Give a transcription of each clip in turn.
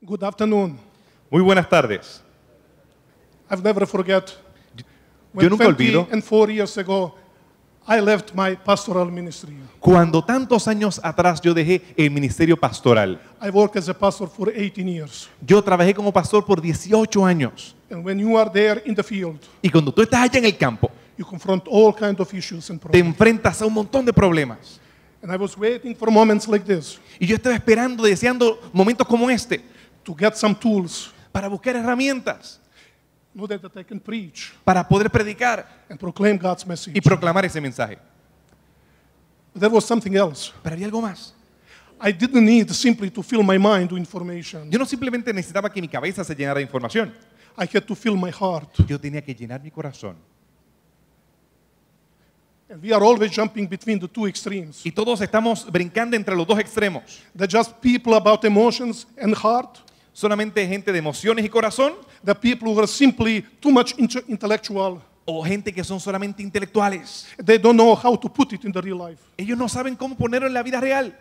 Good afternoon. Muy buenas tardes. I've never forget Yo when nunca olvido 24 years ago I left my pastoral ministry. cuando tantos años atrás yo dejé el ministerio pastoral. I worked as a pastor for 18 years. Yo trabajé como pastor por 18 años. And when you are there in the field, Y cuando tú estás allá en el campo, you confront all kinds of issues and te problems. enfrentas a un montón de problemas. And I was waiting for moments like this Y yo estaba esperando, deseando momentos como este, to get some tools para buscar herramientas, so that I can preach para poder predicar and proclaim God's message. y proclamar ese mensaje. But there was something else. Pero había algo más. I didn't need simply to fill my mind with information. Yo no simplemente necesitaba que mi cabeza se llenara de información. I had to fill my heart. Yo tenía que llenar mi corazón. And we are always jumping between the two extremes. Y todos estamos brincando entre los dos extremos. They're just people about emotions and heart. Solamente gente de emociones y corazón, The people who are simply too much intellectual. o gente que son solamente intelectuales. They don't know how to put it in the real life. Ellos no saben cómo ponerlo en la vida real.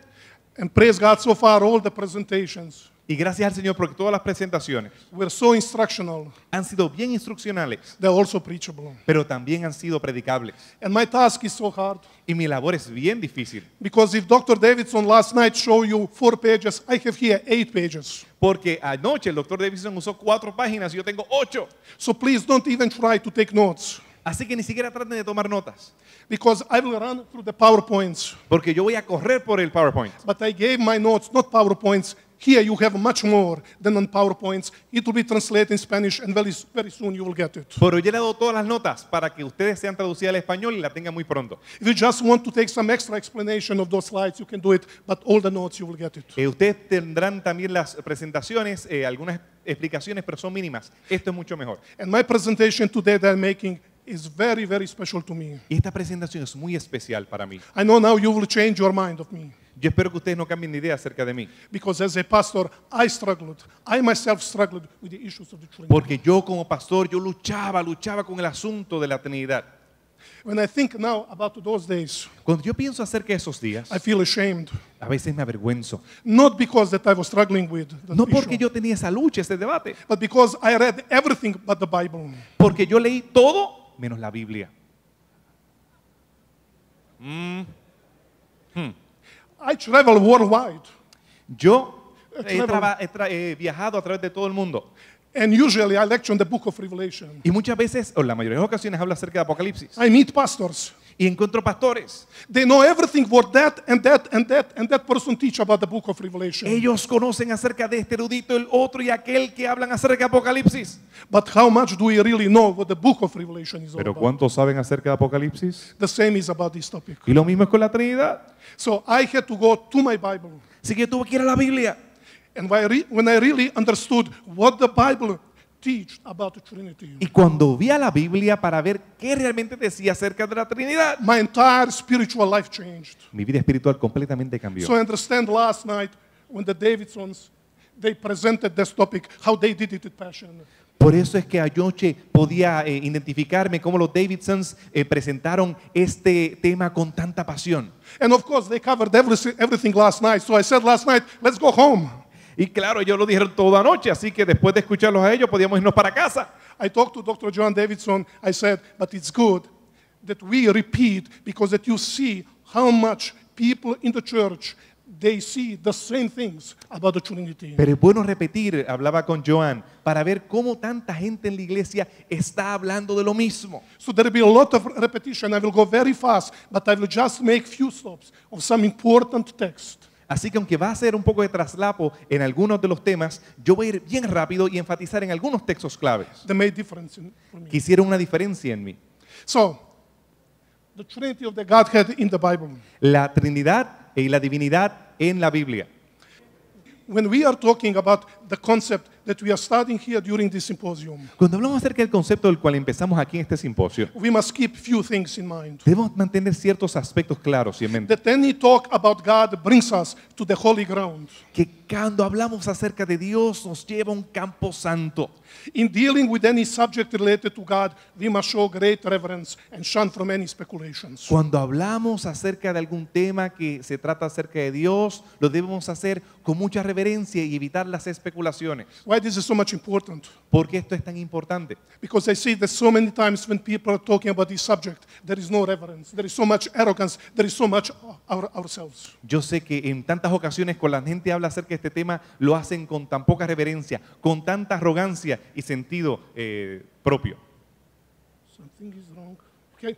And praise God, so far all the presentations Y gracias al Señor porque todas las presentaciones were so instructional. han sido bien instruccionales, They're also preachable. pero también han sido predicables. And my task is so hard Y mi labor es bien difícil, because if Dr. Davidson last night showed you 4 pages, I have here 8 pages. porque anoche el doctor Davidson usó 4 páginas y yo tengo 8. So please don't even try to take notes Así que ni siquiera traten de tomar notas, because I will run through the PowerPoints. porque yo voy a correr por el PowerPoint. But I gave my notes, not PowerPoints. Here you have much more than on PowerPoints. It will be translated in Spanish and very soon you will get it. Pero yo le he dado todas las notas para que ustedes sean traducidas al español y la tengan muy pronto. If you just want to take some extra explanation of those slides, you can do it, but all the notes you will get it. Ustedes tendrán también las presentaciones, algunas explicaciones, pero son mínimas. Esto es mucho mejor. And my presentation today that I'm making is very, very special to me. Y esta presentación es muy especial para mí. I know now you will change your mind of me. Yo espero que ustedes no cambien de idea acerca de mí. Because as a pastor, I myself struggled with the issues of the Trinity. Porque yo como pastor, yo luchaba con el asunto de la Trinidad. When I think now about those days, Cuando yo pienso acerca de esos días, I feel ashamed. a veces me avergüenzo. Not because that I was struggling with the No porque issue, yo tenía esa lucha, ese debate. but because I read everything but the Bible. Porque yo leí todo menos la Biblia. I travel worldwide, Yo he viajado a través de todo el mundo. and usually I lecture on the book of Revelation. Y muchas veces, o la mayoría de las ocasiones, hablo acerca de Apocalipsis. I meet pastors. Y encuentro pastores. They know everything what that and that and that and that person teach about the book of Revelation. Ellos conocen acerca de este erudito, el otro y aquel que hablan acerca de Apocalipsis. But how much do we really know what the book of Revelation is all Pero about? ¿cuántos saben acerca de Apocalipsis? The same is about this topic. Y lo mismo es con la Trinidad. So I had to go to my Bible. Así que yo tuve que ir a la Biblia. And when I really understood what the Bible teach about the Trinity, Y cuando vi a la Biblia para ver qué realmente decía acerca de la Trinidad, my entire spiritual life changed. mi vida espiritual completamente cambió. So I understand last night when the Davidsons, they presented this topic, how they did it with passion. Por eso es que anoche podía identificarme cómo los Davidsons presentaron este tema con tanta pasión. And of course, they covered everything last night. So I said last night, let's go home. Y claro, ellos lo dijeron toda noche, así que después de escucharlos a ellos podíamos irnos para casa. I talked to Dr. John Davidson. I said, but it's good that we repeat because that you see how much people in the church, they see the same things about the Trinity. Pero es bueno repetir, hablaba con Joan, para ver cómo tanta gente en la iglesia está hablando de lo mismo. So there will be a lot of repetition. I will go very fast, but I will just make few stops of some important text. Así que aunque va a ser un poco de traslapo en algunos de los temas, yo voy a ir bien rápido y enfatizar en algunos textos claves They made difference for me. que hicieron una diferencia en mí. So, the Trinity of the Godhead in the Bible. La Trinidad y la divinidad en la Biblia. When we are talking about the concept that we are studying here during this symposium, Cuando hablamos acerca del concepto del cual empezamos aquí en este simposio, we must keep few things in mind. debemos mantener ciertos aspectos claros y en mente. That any talk about God brings us to the holy ground. Que cuando hablamos acerca de Dios nos lleva a un campo santo. In dealing with any subject related to God, we must show great reverence and shun from any speculations. Cuando hablamos acerca de algún tema que se trata acerca de Dios, lo debemos hacer con mucha reverencia y evitar las especulaciones. Why this is so much important? ¿Por qué esto es tan importante? Because I see that so many times when people are talking about this subject, there is no reverence, there is so much arrogance, there is so much ourselves. Yo sé que en tantas ocasiones cuando la gente habla acerca de este tema, lo hacen con tan poca reverencia, con tanta arrogancia y sentido propio. Something is wrong. Okay.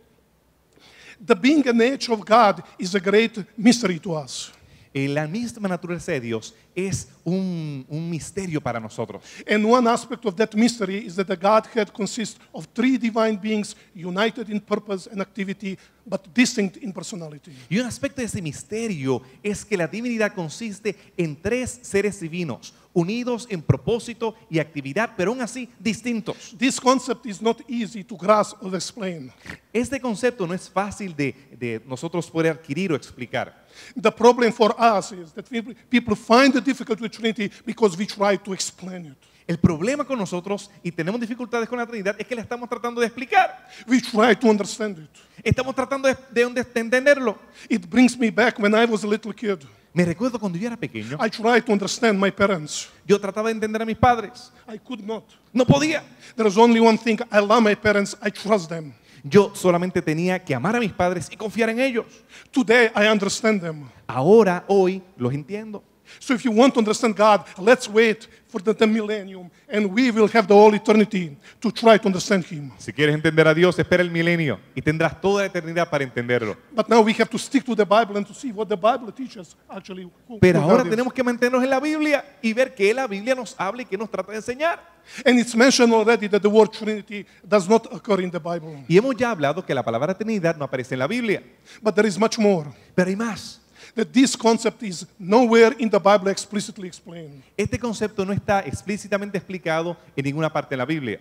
The being and nature of God is a great mystery to us. La misma naturaleza de Dios es un misterio para nosotros. And one aspect of that mystery is that the Godhead consists of three divine beings united in purpose and activity, but distinct in personality. Y un aspecto de ese misterio es que la divinidad consiste en tres seres divinos, unidos en propósito y actividad, pero aún así distintos. This concept is not easy to grasp or explain. Este concepto no es fácil de nosotros poder adquirir o explicar. The problem for us is that people find it difficult with Trinity because we try to explain it. El problema con nosotros, y tenemos dificultades con la Trinidad, es que la estamos tratando de explicar. We try to understand it. Estamos tratando de entenderlo. It brings me back when I was a little kid. Me recuerdo cuando yo era pequeño, I tried to understand my parents. yo trataba de entender a mis padres. I could not. No podía. There is only one thing. I love my parents. I trust them. Yo solamente tenía que amar a mis padres y confiar en ellos. Today, I understand them. Ahora, hoy, los entiendo. So if you want to understand God, let's wait for the millennium, and we will have the whole eternity to try to understand Him. Si quieres entender a Dios, espera el milenio y tendrás toda la eternidad para entenderlo. But now we have to stick to the Bible and to see what the Bible teaches actually. Pero who ahora God is. tenemos que mantenernos en la Biblia y ver qué la Biblia nos habla y qué nos trata de enseñar. And it's mentioned already that the word Trinity does not occur in the Bible. Y hemos ya hablado que la palabra Trinidad no aparece en la Biblia. But there is much more. Pero hay más. That this concept is nowhere in the Bible explicitly explained. Este concepto no está explícitamente explicado en ninguna parte de la Biblia.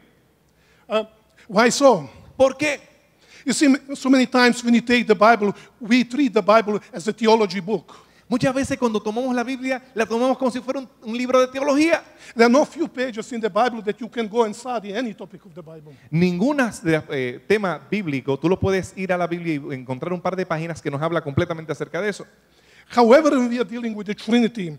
Why so? ¿Por qué? You see, so many times when you take the Bible, we treat the Bible as a theology book. Muchas veces cuando tomamos la Biblia, la tomamos como si fuera un libro de teología. There are no few pages in the Bible that you can go and study any topic of the Bible. Ningún tema bíblico, tú lo puedes ir a la Biblia y encontrar un par de páginas que nos habla completamente acerca de eso. However, when we are dealing with the Trinity,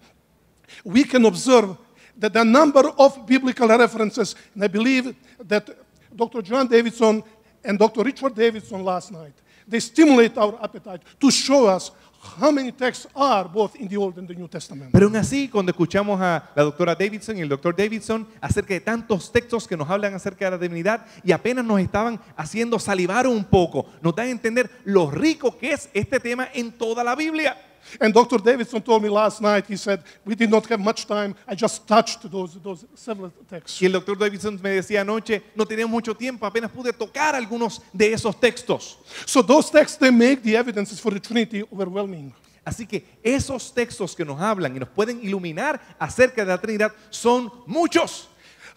we can observe that the number of biblical references, and I believe that Dr. John Davidson and Dr. Richard Davidson last night, they stimulate our appetite to show us how many texts are both in the Old and the New Testament. Pero aún así, cuando escuchamos a la doctora Davidson y el doctor Davidson acerca de tantos textos que nos hablan acerca de la divinidad y apenas nos estaban haciendo salivar un poco, nos dan a entender lo rico que es este tema en toda la Biblia. And Dr. Davidson told me last night, he said, we did not have much time, I just touched those several texts. Y el doctor Davidson me decía anoche, no teníamos mucho tiempo, apenas pude tocar algunos de esos textos. So those texts, they make the evidences for the Trinity overwhelming. Así que esos textos que nos hablan y nos pueden iluminar acerca de la Trinidad son muchos.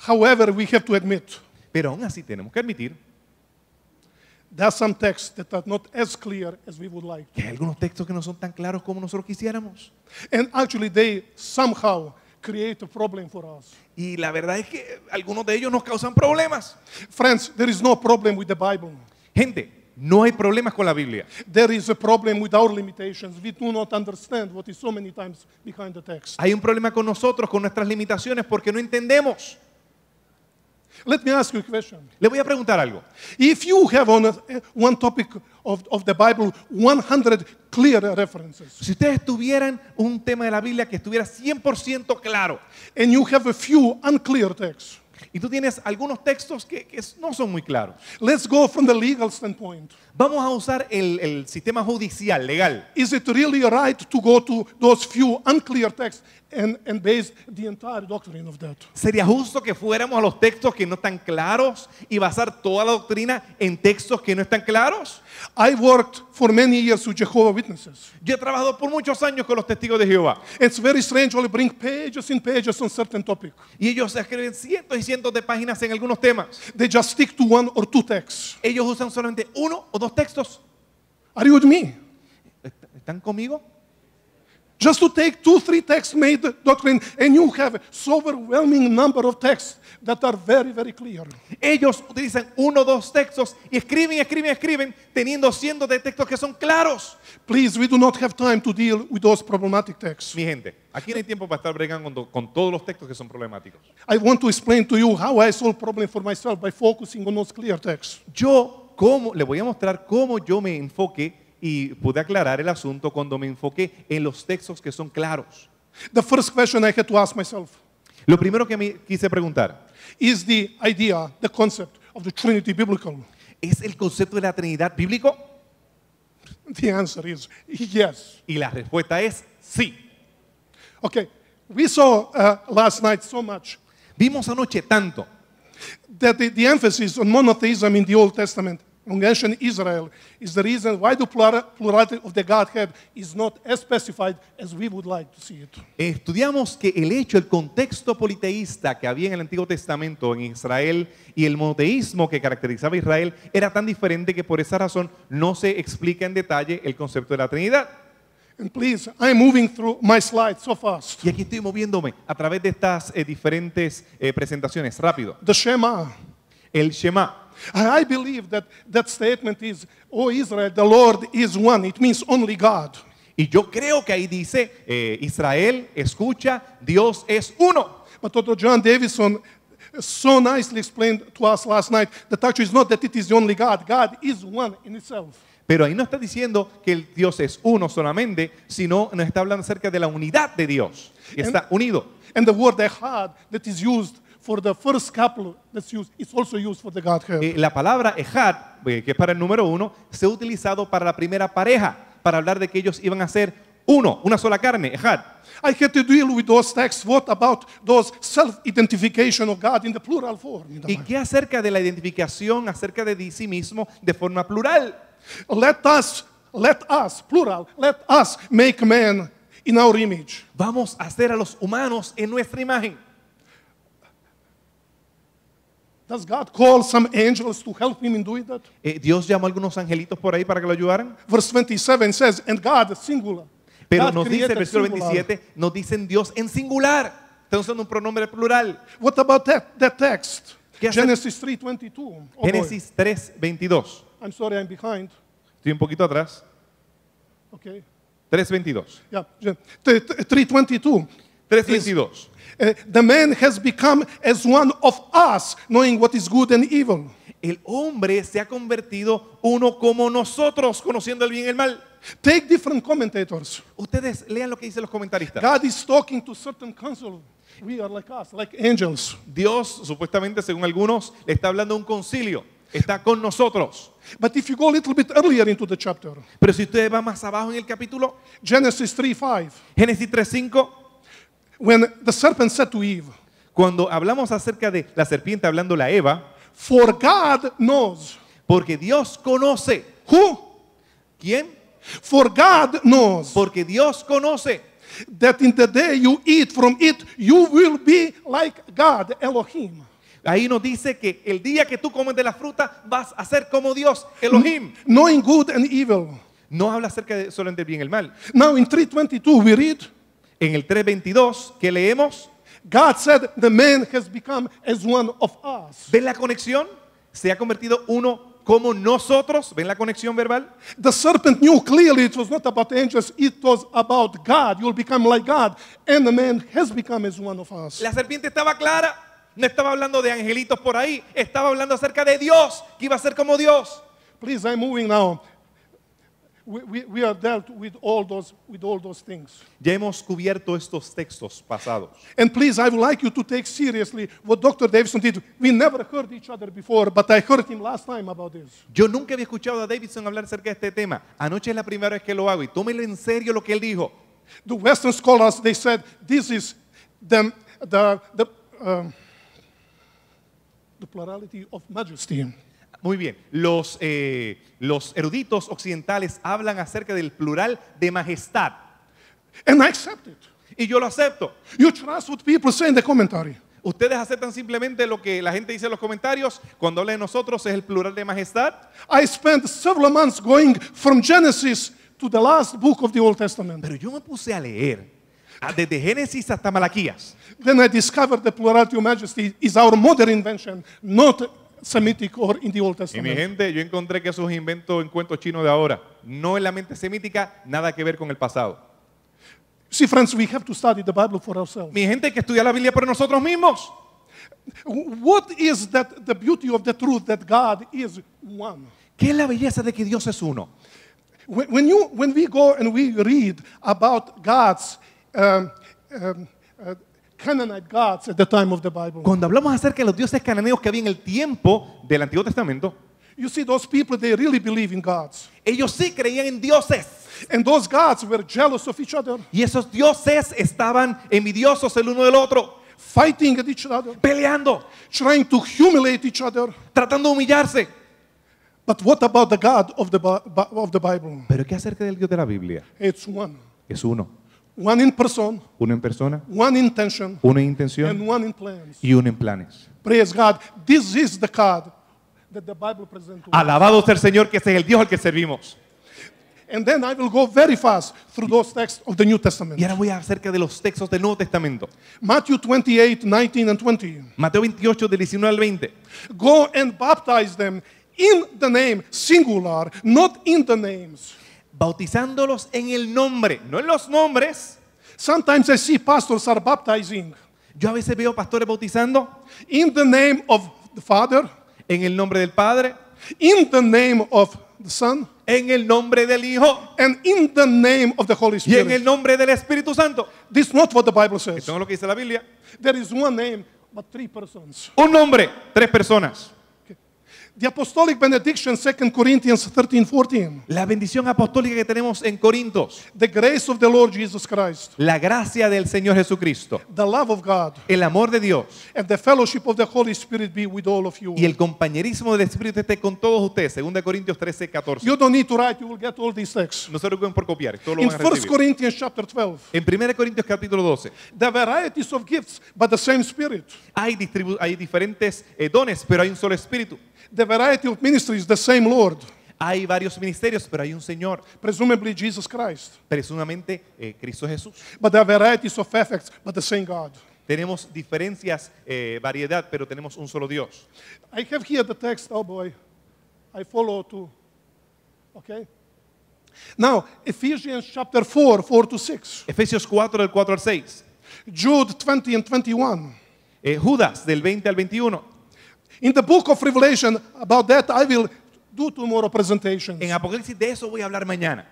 However, we have to admit, Pero aún así tenemos que admitir there are some texts that are not as clear as we would like. que hay algunos textos que no son tan claros como nosotros quisiéramos. And actually, they somehow create a problem for us. Y la verdad es que algunos de ellos nos causan problemas. Friends, there is no problem with the Bible. Gente, no hay problemas con la Biblia. There is a problem with our limitations. We do not understand what is so many times behind the text. Hay un problema con nosotros, con nuestras limitaciones, porque no entendemos. Let me ask you a question. Le voy a preguntar algo. If you have on one topic of the Bible 100 clear references, Si ustedes tuvieran un tema de la Biblia que estuviera 100% claro and you have a few unclear texts, Y tú tienes algunos textos que no son muy claros. Let's go from the legal standpoint. Vamos a usar el sistema judicial, legal. Is it really right to go to those few unclear texts and base the entire doctrine of that? ¿Sería justo que fuéramos a los textos que no están claros y basar toda la doctrina en textos que no están claros? I worked for many years with Jehovah's Witnesses. Yo he trabajado por muchos años con los testigos de Jehová. It's very strange when they bring pages and pages on certain topic. Y ellos escriben cientos y cientos de páginas en algunos temas. They just stick to one or two texts. Ellos usan solamente uno o dos textos. Are you with me? ¿Están conmigo? Just to take 2-3 texts made the doctrine, and you have so overwhelming number of texts that are very, very clear. Ellos utilizan uno o dos textos y escriben, teniendo cientos de textos que son claros. Please, we do not have time to deal with those problematic texts. Mi gente, aquí no hay tiempo para estar bregando con todos los textos que son problemáticos. I want to explain to you how I solve problem for myself by focusing on those clear texts. Le voy a mostrar cómo yo me enfoqué y pude aclarar el asunto cuando me enfoqué en los textos que son claros. The first question I had to ask myself, Lo primero que me quise preguntar, is the idea, the concept of the Trinity biblical? ¿es el concepto de la Trinidad bíblico? The answer is yes. Y la respuesta es sí. Okay, we saw last night so much Vimos anoche tanto that the emphasis on monotheism in the Old Testament, on ancient Israel, is the reason why the plurality of the Godhead is not as specified as we would like to see it. Estudiamos que el contexto politeísta que había en el Antiguo Testamento en Israel y el monoteísmo que caracterizaba a Israel era tan diferente que por esa razón no se explica en detalle el concepto de la Trinidad. And please, I'm moving through my slides so fast. Y aquí estoy moviéndome a través de estas diferentes presentaciones, rápido. The Shema. El Shema. I believe that statement is, "O Israel, the Lord is one." It means only God. Y yo creo que ahí dice, Israel, escucha, Dios es uno. But Dr. John Davidson so nicely explained to us last night that actually it's not that it is the only God. God is one in itself. Pero ahí no está diciendo que el Dios es uno solamente, sino nos está hablando acerca de la unidad de Dios. Que está unido. And the word echad that is used for the first couple that's used, it's also used for the Godhead. La palabra ejad, que es para el número uno, se ha utilizado para la primera pareja, para hablar de que ellos iban a ser uno, una sola carne, ejad. I had to deal with those texts. What about those self-identification of God in the plural form? In the ¿Y Bible? qué acerca de la identificación acerca de sí mismo de forma plural? Let us, plural, let us make man in our image. Vamos a hacer a los humanos en nuestra imagen. Does God call some angels to help him in doing that? Dios llamó a algunos angelitos por ahí para que lo ayudaran. Verse 27 says, and God, singular. Pero God nos dice, el created versículo singular. 27, nos dicen Dios en singular. Está usando un pronombre plural. What about that text? ¿Qué hace? Genesis 3:22. Oh, boy. Génesis 3:22. I'm sorry, I'm behind. Estoy un poquito atrás. Okay. 3:22. Yeah, 3:22. 3:22. The man has become as one of us, knowing what is good and evil. El hombre se ha convertido uno como nosotros, conociendo el bien y el mal. Take different commentators. Ustedes lean lo que dicen los comentaristas. God is talking to certain council. We are like us, like angels. Dios, supuestamente, según algunos, le está hablando a un concilio. Está con nosotros. But if you go a little bit earlier into the chapter, Pero si usted va más abajo en el capítulo, Genesis 3:5, Génesis 3:5, when the serpent said to Eve, cuando hablamos acerca de la serpiente hablándole a Eva, "For God knows." porque Dios conoce. Who? ¿Quién? For God knows Porque Dios conoce that in the day you eat from it, you will be like God, Elohim. Ahí nos dice que el día que tú comes de la fruta vas a ser como Dios, Elohim. Knowing good and evil. No habla acerca de solo del bien y el mal. Now in 3:22 we read, En el 3:22 que leemos, God said the man has become as one of us. ¿ven la conexión? Se ha convertido uno como nosotros. ¿Ven la conexión verbal? The serpent knew clearly it was not about angels, it was about God. You'll become like God. And the man has become as one of us. La serpiente estaba clara. No estaba hablando de angelitos por ahí. Estaba hablando acerca de Dios, que iba a ser como Dios. Please, I'm moving now. We are dealt with all those things. Ya hemos cubierto estos textos pasados. And please, I would like you to take seriously what Dr. Davidson did. We never heard each other before, but I heard him last time about this. Yo nunca había escuchado a Davidson hablar acerca de este tema. Anoche es la primera vez que lo hago y tómelo en serio lo que él dijo. The Western scholars, they said this is the plurality of majesty. Muy bien, los eruditos occidentales hablan acerca del plural de majestad. And I accept it. Y yo lo acepto. You trust what people say in the commentary. ¿Ustedes aceptan simplemente lo que la gente dice en los comentarios? Cuando habla de nosotros es el plural de majestad. I spent several months going from Genesis to the last book of the Old Testament. Pero yo me puse a leer desde Génesis hasta Malaquías. Then I discovered the plurality of majesty is our modern invention, not Semitic or in the Old Y mi Testament. gente, yo encontré que esos inventos en cuentos chinos de ahora, no en la mente semítica, nada que ver con el pasado. See, friends, we have to study the Bible for ourselves. Mi gente, hay que estudiar la Biblia por nosotros mismos. What is that the beauty of the truth that God is one? ¿Qué es la belleza de que Dios es uno? When we go and we read about God's Canaanite gods at the time of the Bible, Cuando hablamos acerca de los dioses cananeos que había en el tiempo del Antiguo Testamento, you see those people, they really believe in gods. ellos sí creían en dioses. And those gods were jealous of each other, Y esos dioses estaban envidiosos el uno del otro, fighting at each other, peleando, trying to humiliate each other. tratando de humillarse. But what about the God of the Bible? Pero ¿qué acerca del Dios de la Biblia? It's one. Es uno. One in person, Uno en persona, one in intention, uno en and intención one in plans. y uno en planes. Praise God. This is the God that the Bible presents to us. Alabado sea el Señor, que ese es el Dios al que servimos. And then I will go very fast through those texts of the New Testament. Y ahora voy acerca de los textos del Nuevo Testamento. Matthew 28, 19 and 20. Mateo 28, del 19 al 20. Go and baptize them in the name, singular, not in the names. Bautizándolos en el nombre, no en los nombres. Sometimes I see pastors are baptizing Yo a veces veo pastores bautizando in the name of the Father, en el nombre del Padre, in the name of the Son, en el nombre del Hijo and in the name of the Holy y en el Spirit. nombre del Espíritu Santo. This is not what the Bible says. Esto no es lo que dice la Biblia. There is one name, but three persons. Un nombre, tres personas. The apostolic benediction, 2 Corinthians 13, 14. La bendición apostólica que tenemos en Corintios. The grace of the Lord Jesus Christ, La gracia del Señor Jesucristo. the love of God, El amor de Dios and the fellowship of the Holy Spirit be with all of you. y el compañerismo del Espíritu esté con todos ustedes. 2 Corintios 13, 14. You don't need to write, you will get all these texts. No se preocupen por copiar, esto lo In van a 1 recibir. Corinthians chapter 12, En 1 Corintios capítulo 12 the varieties of gifts, but the same Spirit. hay diferentes dones, pero hay un solo Espíritu. The variety of ministries, the same Lord. Hay varios ministerios, pero hay un Señor. Presumably Jesus Christ. Presumamente Cristo Jesús. But the varieties of effects, but the same God. Tenemos diferencias, variedad, pero tenemos un solo Dios. I have here the text, oh boy. I follow too. Okay? Now, Ephesians chapter 4, 4 to 6. Efesios 4 del 4 al 6. Jude 20 and 21. Judas del 20 al 21. In the book of Revelation, about that I will do tomorrow presentations. En Apocalipsis de eso voy a hablar mañana.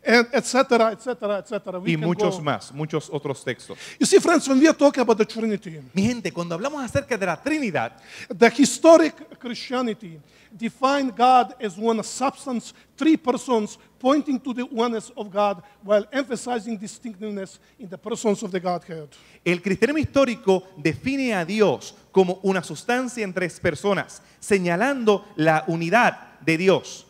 And et cetera, et cetera, et cetera. We Y can muchos go. más, muchos otros textos. You see, friends, when we are talking about the Trinity, Mi gente, cuando hablamos acerca de la Trinidad, the historic Christianity defined God as one substance, three persons, pointing to the oneness of God while emphasizing distinctiveness in the persons of the Godhead. el cristianismo histórico define a Dios como una sustancia en tres personas, señalando la unidad de Dios.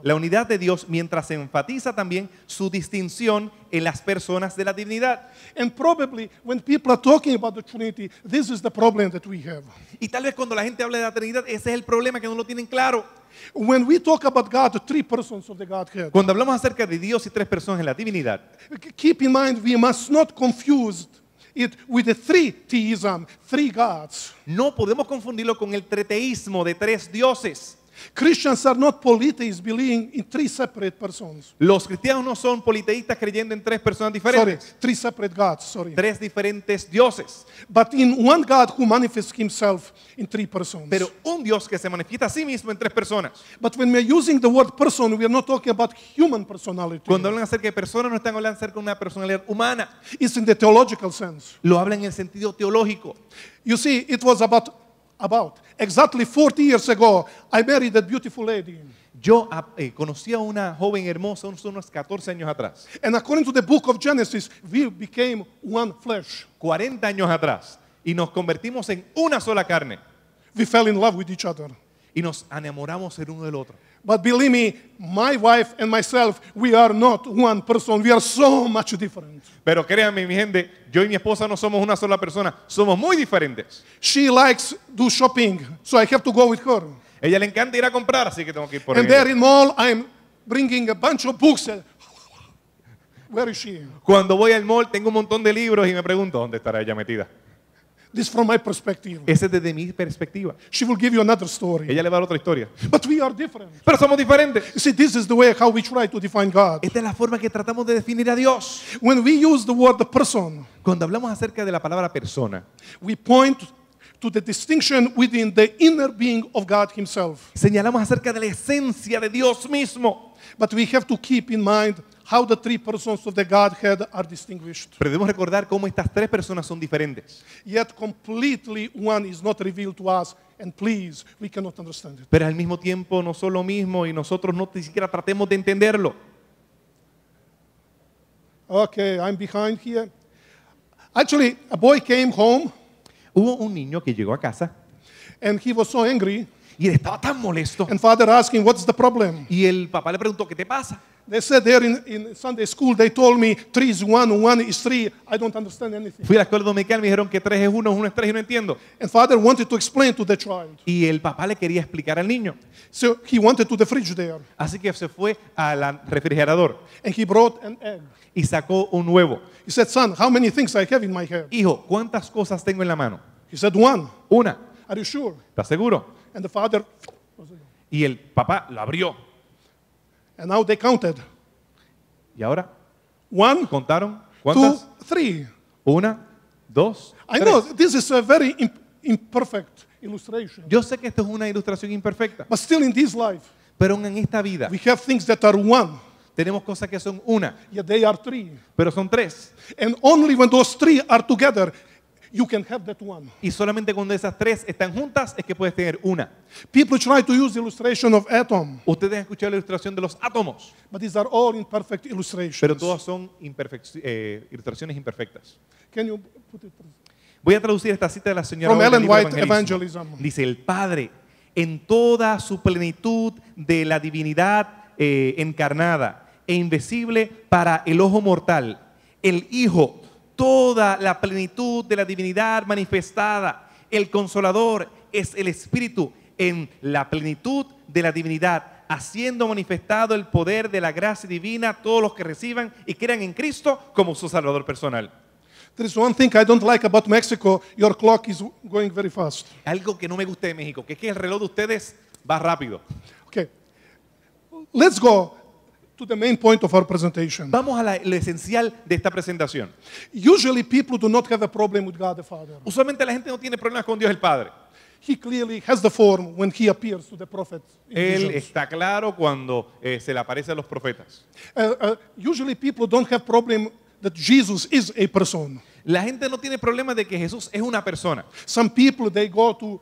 La unidad de Dios, mientras se enfatiza también su distinción en las personas de la divinidad. And probably when people are talking about the Trinity, this is the problem that we have. Y tal vez cuando la gente habla de la Trinidad, ese es el problema que no lo tienen claro. When we talk about God, the three persons of the Godhead, Cuando hablamos acerca de Dios y tres personas en la divinidad, keep in mind we must not confuse it with the three theism, three gods. no podemos confundirlo con el treteísmo de tres dioses. Christians are not polytheists believing in three separate persons. Los cristianos no son politeístas creyendo en tres personas Sorry, diferentes, three separate gods, sorry. tres diferentes dioses, But in one God who manifests himself in three persons. pero un Dios que se manifiesta a sí mismo en tres personas. But when we're using the word person, we are not talking about human personality. Cuando hablan acerca de personas, no están hablando acerca de una personalidad humana, It's in the theological sense. lo hablan en el sentido teológico. You see, it was about exactly 40 years ago, I married that beautiful lady. Yo conocí a una joven hermosa unos 14 años atrás, And according to the book of Genesis, we became one flesh. 40 años atrás, y nos convertimos en una sola carne We fell in love with each other. y nos enamoramos el uno del otro. But believe me, my wife and myself, we are not one person. We are so much different. Pero créanme, mi gente, yo y mi esposa no somos una sola persona, somos muy diferentes. She likes do shopping, so I have to go with her. Ella le encanta ir a comprar, así que tengo que ir por And ella. there in mall, I'm bringing a bunch of books. Where is she? Cuando voy al mall tengo un montón de libros y me pregunto, ¿dónde estará ella metida? This from my perspective. Ese es desde mi perspectiva. She will give you another story. Ella le va a dar otra historia. But we are different. Pero somos diferentes. You see, this is the way how we try to define God. Esta es la forma que tratamos de definir a Dios. When we use the word person, Cuando hablamos acerca de la palabra persona, we point to the distinction within the inner being of God himself. señalamos acerca de la esencia de Dios mismo. But we have to keep in mind how the three persons of the Godhead are distinguished. Pero debemos recordar cómo estas tres personas son diferentes. Yet completely one is not revealed to us, and please, we cannot understand it. Pero al mismo tiempo no son lo mismo y nosotros no ni siquiera tratemos de entenderlo. Okay, I'm behind here. Actually, a boy came home Hubo un niño que llegó a casa and he was so angry, y él estaba tan molesto. and father asked him, what's the problem? Y el papá le preguntó, ¿qué te pasa? They said there in Sunday school, they told me 3 is 1, 1 is 3. I don't understand anything. Fui a la escuela dominical, me dijeron que 3 es 1, 1 es 3 y no entiendo. And father wanted to explain to the child. Y el papá le quería explicar al niño. So he wanted to the fridge there, Así que se fue al refrigerador and he brought an egg. y sacó un huevo. He said, son, how many things I have in my head? Hijo, ¿cuántas cosas tengo en la mano? He said, 1. Una. Are you sure? ¿Estás seguro? And the father, Y el papá la abrió. and now they counted. ¿Y ahora? 1, ¿Contaron? 2, ¿Cuántas? 3. Una, dos, I tres. know this is a very imperfect illustration. Yo sé que esto es una ilustración imperfecta, But still in this life, pero en esta vida we have things that are 1, tenemos cosas que son una, yet they are 3. pero son tres. And only when those 3 are together, you can have that 1. Y solamente cuando esas tres están juntas es que puedes tener una. People try to use the illustration of atom, Ustedes han escuchado la ilustración de los átomos, but these are all imperfect illustrations. pero todas son ilustraciones imperfectas. Can you put it? Voy a traducir esta cita de la señora From White del Ellen libro White, Evangelism. Dice, el Padre, en toda su plenitud de la divinidad encarnada e invisible para el ojo mortal. El Hijo, toda la plenitud de la divinidad manifestada. El Consolador es el Espíritu en la plenitud de la divinidad, haciendo manifestado el poder de la gracia divina a todos los que reciban y crean en Cristo como su Salvador personal. There is one thing I don't like about Mexico. Your clock is going very fast. Algo que no me gusta de México, que es que el reloj de ustedes va rápido. Okay. Let's go to the main point of our presentation. Vamos a lo esencial de esta presentación. Usually people do not have a problem with God the Father. Usualmente la gente no tiene problemas con Dios el Padre. He clearly has the form when he appears to the prophet in Él visions. está claro cuando se le aparece a los profetas. Usually people don't have problem that Jesus is a person. La gente no tiene problema de que Jesús es una persona. Some people, they go to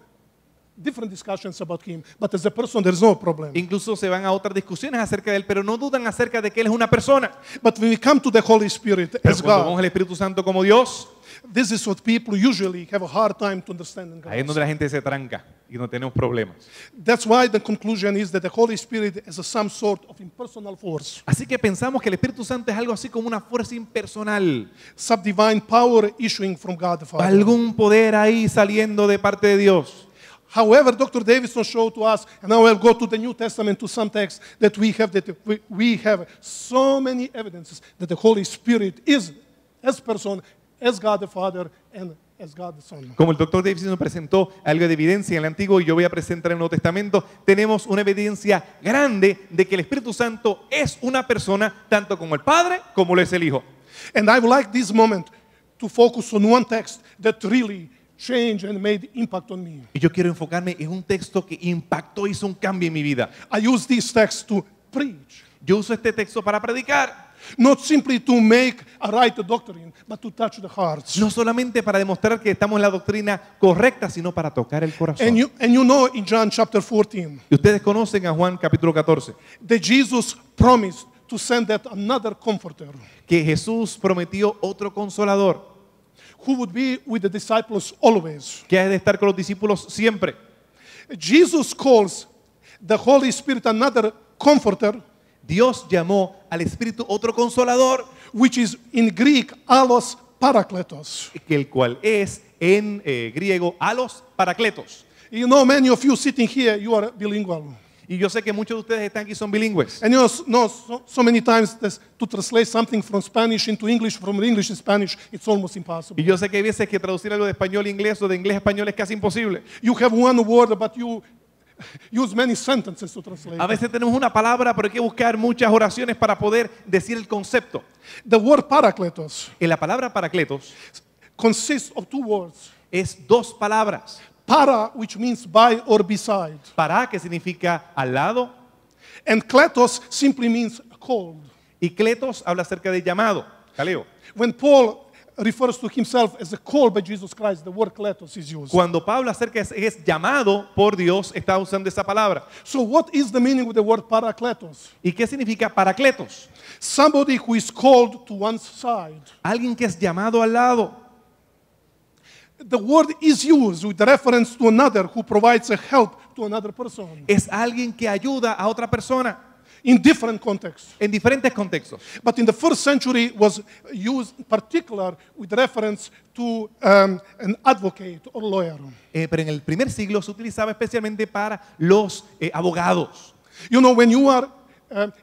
different discussions about him, but as a person there's no problem. Incluso se van a otras discusiones acerca de él, pero no dudan acerca de que él es una persona. But when we come to the Holy Spirit Pero as cuando vemos God, al Espíritu Santo como Dios, this is what people usually have a hard time to understand. ahí es donde la gente se tranca y no tenemos problemas. That's why the conclusion is that the Holy Spirit is some sort of impersonal force, Así que pensamos que el Espíritu Santo es algo así como una fuerza impersonal, subdivine power issuing from God the Father. algún poder ahí saliendo de parte de Dios. However, Dr. Davidson showed to us, and now I'll go to the New Testament to some texts that we have so many evidences that the Holy Spirit is as person, as God the Father, and as God the Son. Como el doctor Davidson nos presentó algo de evidencia en el Antiguo y yo voy a presentar en el Nuevo Testamento, tenemos una evidencia grande de que el Espíritu Santo es una persona tanto como el Padre como lo es el Hijo. And I would like this moment to focus on one text that really changed and made impact on me. Y yo quiero enfocarme en un texto que impactó, hizo un cambio en mi vida. I use this text to preach, Yo uso este texto para predicar, not simply to make a right doctrine, but to touch the hearts. no solamente para demostrar que estamos en la doctrina correcta, sino para tocar el corazón. And you know in John chapter 14 Y ustedes conocen a Juan capítulo 14, that Jesus promised to send that another comforter que Jesús prometió otro consolador, who would be with the disciples always. que ha de estar con los discípulos siempre. Jesus calls the Holy Spirit another comforter, Dios llamó al Espíritu otro consolador, which is in Greek allos parakletos. que el cual es en griego alos parakletos. You know, many of you sitting here, you are bilingual. Y yo sé que muchos de ustedes están aquí son bilingües. And you know so many times to translate something from Spanish into English, from English to Spanish, it's almost impossible. Y yo sé que hay veces que traducir algo de español a inglés o de inglés a español es casi imposible. You have one word, but you use many sentences to translate. A veces tenemos una palabra, pero hay que buscar muchas oraciones para poder decir el concepto. The word parakletos En la palabra paracletos consists of two words. es dos palabras. Para, which means by or beside. Para, que significa al lado, And kletos simply means called. y kletos habla acerca de llamado, kaleo. When Paul refers to himself as a called by Jesus Christ, the word kletos is used. Cuando Pablo acerca es llamado por Dios, está usando esa palabra. So what is the meaning of the word parakletos? ¿Y qué significa paracletos? Somebody who is called to one's side. Alguien que es llamado al lado. The word is used with reference to another who provides a help to another person Es alguien que ayuda a otra persona in different contexts. en diferentes contextos. But in the first century was used in particular with reference to an advocate or lawyer. Pero en el primer siglo se utilizaba especialmente para los abogados. You know, when you are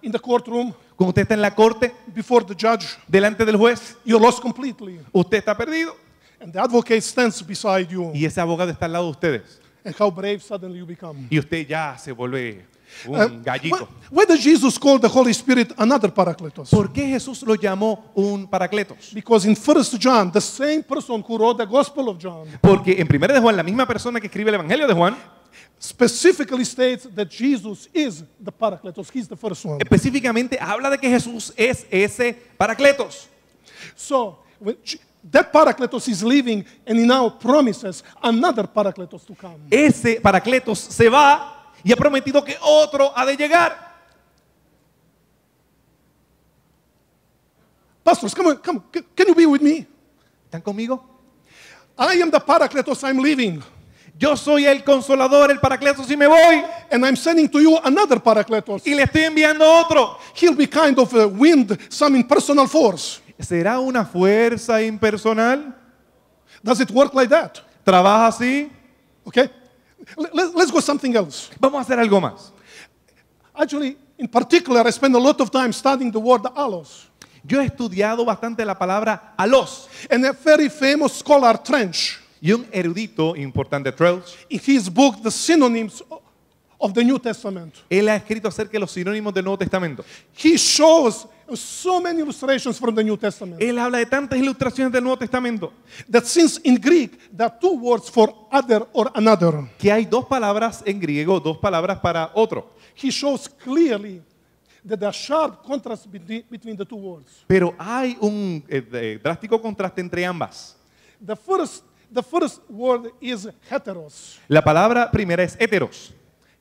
in the courtroom Cuando usted está en la corte, before the judge, delante del juez, you're lost completely. usted está perdido. And the advocate stands beside you. Y ese abogado está al lado de ustedes. And how brave suddenly you become. Y usted ya se vuelve un gallito. Why does Jesus call the Holy Spirit another Paracletos? ¿Por qué Jesús lo llamó un paracletos? Because in 1 John, the same person who wrote the Gospel of John Porque en 1 de Juan, la misma persona que escribe el Evangelio de Juan, specifically states that Jesus is the Paracletos. He's the first one. específicamente habla de que Jesús es ese paracletos. So, that Paracletos is leaving and he now promises another Paracletos to come. Ese paracletos se va y ha prometido que otro ha de llegar. Pastors, come on. Can you be with me? ¿Están conmigo? I am the Paracletos, I'm leaving. Yo soy el consolador, el paracletos y me voy. And I'm sending to you another Paracletos. Y le estoy enviando otro. He'll be kind of a wind, some impersonal force. ¿Será una fuerza impersonal? Does it work like that? ¿Trabaja así? Okay? Let's go something else. Vamos a hacer algo más. Actually, in particular, I spend a lot of time studying the word allos. Yo he estudiado bastante la palabra alos. And a very famous scholar, Trench, Y un erudito importante, Trench, in his book, The Synonyms of the New Testament, él ha escrito acerca de los sinónimos del Nuevo Testamento. he shows so many illustrations from the New Testament Él habla de tantas ilustraciones del Nuevo Testamento that since in Greek there are two words for other or another, que hay dos palabras en griego, dos palabras para otro. he shows clearly that there are sharp contrasts between the two words. Pero hay un drástico contraste entre ambas. The first word is heteros. La palabra primera es heteros.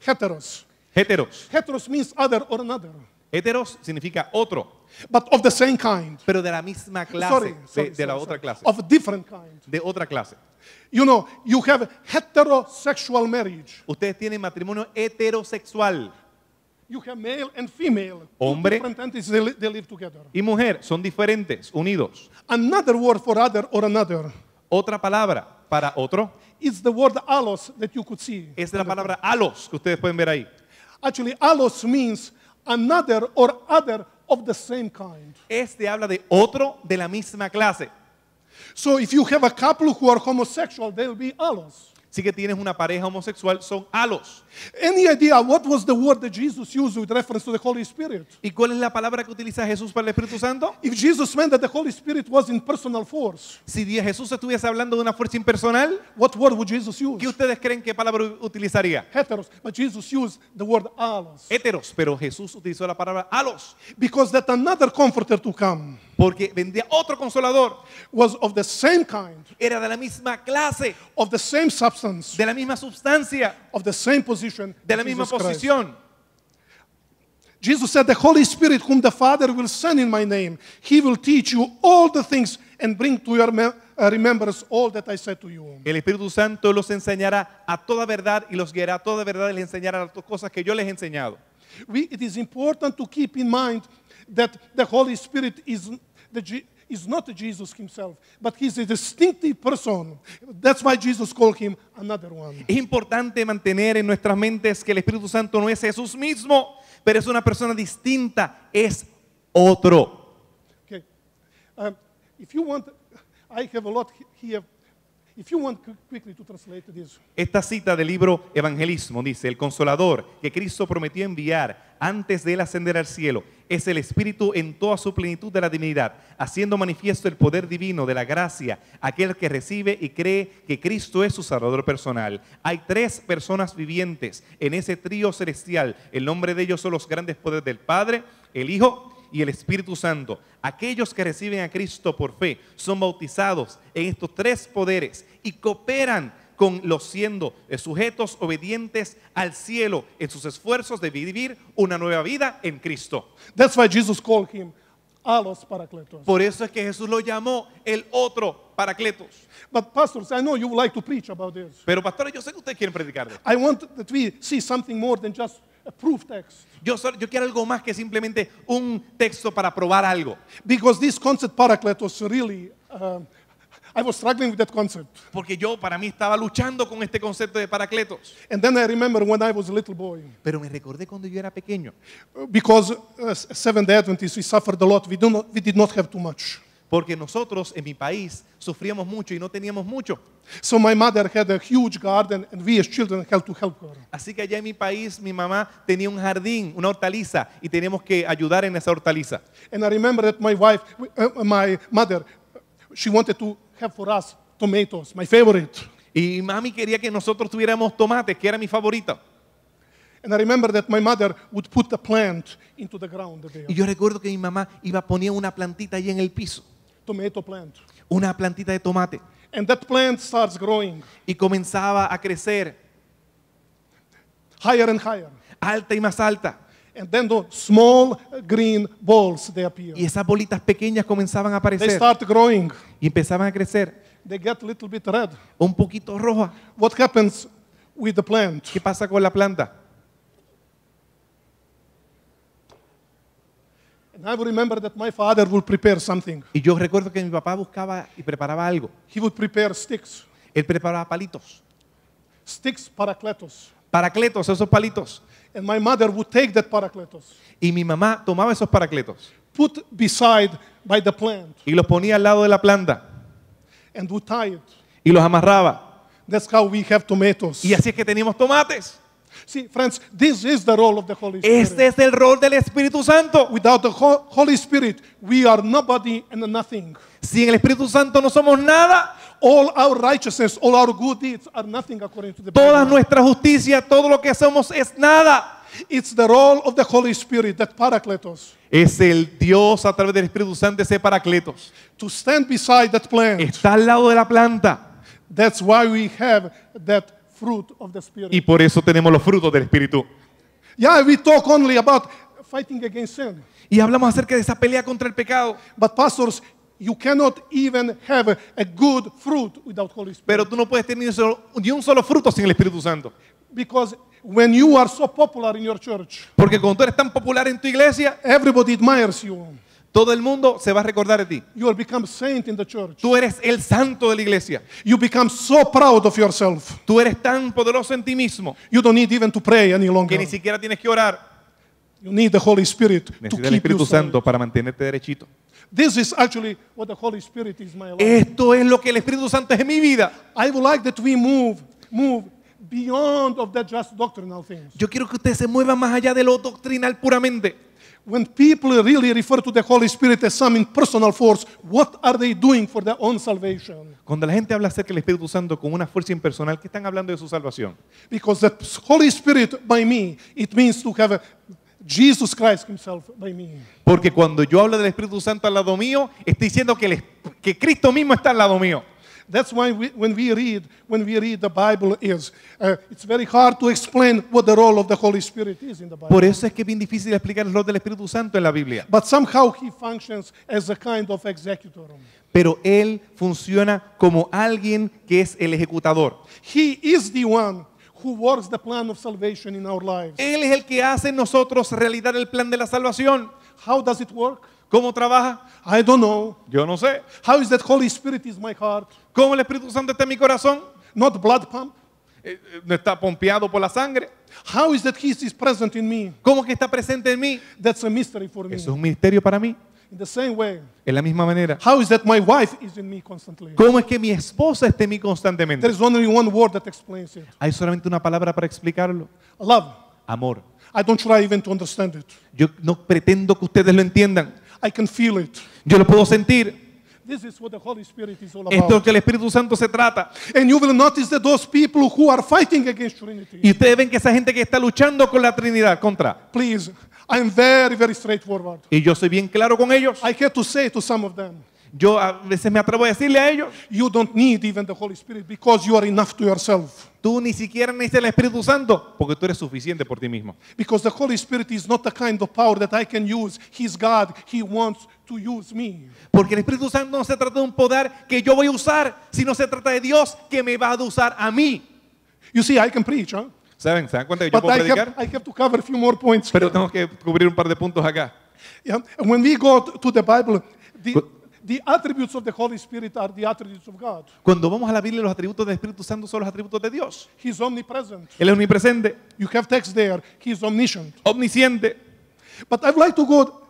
Heteros. Heteros. Heteros means other or another, Heteros significa otro, but of the same kind. pero de la misma clase, de la otra clase, Of a different kind. de otra clase. You know, you have heterosexual marriage. Ustedes tienen matrimonio heterosexual. You have male and female. Two Hombre different entities, they live together. y mujer son diferentes, unidos. Another word for other or another Otra palabra para otro is the word allos that you could see. es la palabra alos, que ustedes pueden ver ahí. Actually, allos means another or other of the same kind. Este habla de otro de la misma clase. So if you have a couple who are homosexual, they'll be allos. Si que tienes una pareja homosexual, son halos. Any idea what was the word that Jesus used with reference to the Holy Spirit? ¿Y cuál es la palabra que utiliza Jesús para el Espíritu Santo? If Jesus meant that the Holy Spirit was in personal force, Si Jesús estuviese hablando de una fuerza impersonal, what word would Jesus use? ¿qué ustedes creen que palabra utilizaría? Heteros. But Jesus used the word allos. Héteros, pero Jesús utilizó la palabra halos, Because that another comforter to come porque vendría otro consolador. was of the same kind, Era de la misma clase, of the same substance, de la misma sustancia, of the same position, de la as misma Jesus Christ. posición. Jesus said, the Holy Spirit whom the Father will send in my name, he will teach you all the things and bring to your remembrance all that I said to you. El Espíritu Santo los enseñará a toda verdad y los guiará a toda verdad y les enseñará las cosas que yo les he enseñado. It is important to keep in mind that the Holy Spirit is not Jesus himself, but he's a distinctive person. That's why Jesus called him another one. Es importante mantener en nuestras mentes que el Espíritu Santo no es Jesús mismo, pero es una persona distinta, es otro. Okay. If you want, I have a lot here. If you want quickly to translate this. Esta cita del libro Evangelismo dice: el Consolador que Cristo prometió enviar antes de él ascender al cielo es el Espíritu en toda su plenitud de la divinidad, haciendo manifiesto el poder divino de la gracia, aquel que recibe y cree que Cristo es su Salvador personal. Hay tres personas vivientes en ese trío celestial. El nombre de ellos son los grandes poderes del Padre, el Hijo y el Espíritu Santo. Aquellos que reciben a Cristo por fe son bautizados en estos tres poderes y cooperan con los siendo sujetos obedientes al cielo en sus esfuerzos de vivir una nueva vida en Cristo. That's why Jesus called him allos parakletos. Por eso es que Jesús lo llamó el otro Paracletos. But pastors, I know you would like to preach about this. Pero pastores, yo sé que ustedes quieren predicar de esto. I want that we see something more than just a proof text. Yo quiero algo más que simplemente un texto para probar algo. Because this concept parakletos really, I was struggling with that concept. Porque para mí estaba luchando con este concepto de Paracletos. And then I remember when I was a little boy. Pero me recordé cuando yo era pequeño. Because Seventh-day Adventists, we suffered a lot. We did not have too much. Porque nosotros en mi país sufríamos mucho y no teníamos mucho. So my mother had a huge garden and we as children had to help her. Así que allá en mi país mi mamá tenía un jardín, una hortaliza y teníamos que ayudar en esa hortaliza. And I remember that my mother, she wanted to have for us tomatoes, my favorite. Y mami quería que nosotros tuviéramos tomates, que era mi favorita. And I remember that my mother would put a plant into the ground there. Y yo recuerdo que mi mamá ponía una plantita ahí en el piso, Tomato plant. una plantita de tomate, And that plant starts growing y comenzaba a crecer higher and higher. alta y más alta. And then those small green balls, they appear. Y esas bolitas pequeñas comenzaban a They aparecer start growing. y empezaban a crecer They get a little bit red. un poquito roja. What happens with the plant? ¿Qué pasa con la planta? And I would remember that my father would prepare something. Y yo recuerdo que mi papá buscaba y preparaba algo. He would prepare sticks. Él preparaba palitos. Sticks, parakletos. Paracletos, esos palitos. And my mother would take that parakletos, Y mi mamá tomaba esos paracletos put beside by the plant, y los ponía al lado de la planta and would tie it. y los amarraba. That's how we have tomatoes. Y así es que teníamos tomates. See, friends, this is the role of the Holy Spirit. Este es el rol del Espíritu Santo. Without the Holy Spirit, we are nobody and nothing. Sin el Espíritu Santo no somos nada. All our righteousness, all our good deeds are nothing according to the Toda Bible. nuestra justicia, todo lo que somos es nada. It's the role of the Holy Spirit, that parakletos, Es el Dios a través del Espíritu Santo, ese Paracletos. to stand beside that plant. Está al lado de la planta. That's why we have that fruit of the Spirit. Y por eso tenemos los frutos del Espíritu. Yeah, we talk only about fighting against sin. Y hablamos acerca de esa pelea contra el pecado. But pastors, you cannot even have a good fruit without Holy Spirit. Pero tú no puedes tener ni un solo fruto sin el Espíritu Santo. Because when you are so popular in your church, Porque cuando tú eres tan popular en tu iglesia, everybody admires you. todo el mundo se va a recordar de ti. You will become saint in the church. Tú eres el santo de la iglesia. You become so proud of yourself. Tú eres tan poderoso en ti mismo You don't need even to pray any que longer. ni siquiera tienes que orar. You need the Holy Spirit to Necesitas el keep you Espíritu saint. Santo para mantenerte derechito. This is actually what the Holy Spirit is in my life. Esto es lo que el Espíritu Santo es en mi vida. I would like that we move beyond of that just doctrinal things. Yo quiero que usted se mueva más allá de lo doctrinal puramente. When people really refer to the Holy Spirit as some impersonal force, what are they doing for their own salvation? Cuando la gente habla acerca del Espíritu Santo con una fuerza impersonal, ¿qué están hablando de su salvación? Because the Holy Spirit by me, it means to have Jesus Christ himself by me. Porque cuando yo hablo del Espíritu Santo al lado mío, estoy diciendo que Cristo mismo está al lado mío. That's why when we read the Bible it's very hard to explain what the role of the Holy Spirit is in the Bible. Por eso es que es bien difícil explicar el rol del Espíritu Santo en la Biblia. But somehow he functions as a kind of executor. Pero Él funciona como alguien que es el ejecutador. He is the one who works the plan of salvation in our lives. Él es el que hace en nosotros realidad el plan de la salvación. How does it work? ¿Cómo trabaja? I don't know. Yo no sé. How is that Holy Spirit is my heart? ¿Cómo el Espíritu Santo está en mi corazón? Not blood pump. ¿No está pompeado por la sangre? How is that He is present in me? ¿Cómo que está presente en mí? That's a mystery for me. Eso es un misterio para mí. In the same way, De la misma manera. how is that my wife is in me constantly? ¿Cómo es que mi esposa está en mí constantemente? There is only one word that explains it. Hay solamente una palabra para explicarlo. Love. Amor. I don't try even to understand it. Yo no pretendo que ustedes lo entiendan. I can feel it. Yo lo puedo sentir. This is what the Holy Spirit is all Esto es lo about. que el Espíritu Santo se trata. And you will notice that those people who are fighting against Trinity, Y ustedes ven que esa gente que está luchando con la Trinidad contra. please, I'm very, very straightforward. Y yo soy bien claro con ellos. I had to say to some of them, Yo a veces me atrevo a decirle a ellos, you don't need even the Holy Spirit because you are enough to yourself. tú ni siquiera necesitas el Espíritu Santo porque tú eres suficiente por ti mismo. Because the Holy Spirit is not the kind of power that I can use. He's God. He wants to use me. Porque el Espíritu Santo no se trata de un poder que yo voy a usar, sino se trata de Dios que me va a usar a mí. You see, I can preach, huh? ¿Saben? ¿Se dan cuenta que yo But puedo predicar? I have to cover a few more points. Pero tengo que cubrir un par de puntos acá. Yeah? And when we go to the Bible, the attributes of the Holy Spirit are the attributes of God. Cuando vamos a la Biblia, los atributos del Espíritu Santo son los atributos de Dios. He's omnipresent. Él es omnipresente, You have text there. He's omniscient. omnisciente. But I'd like to go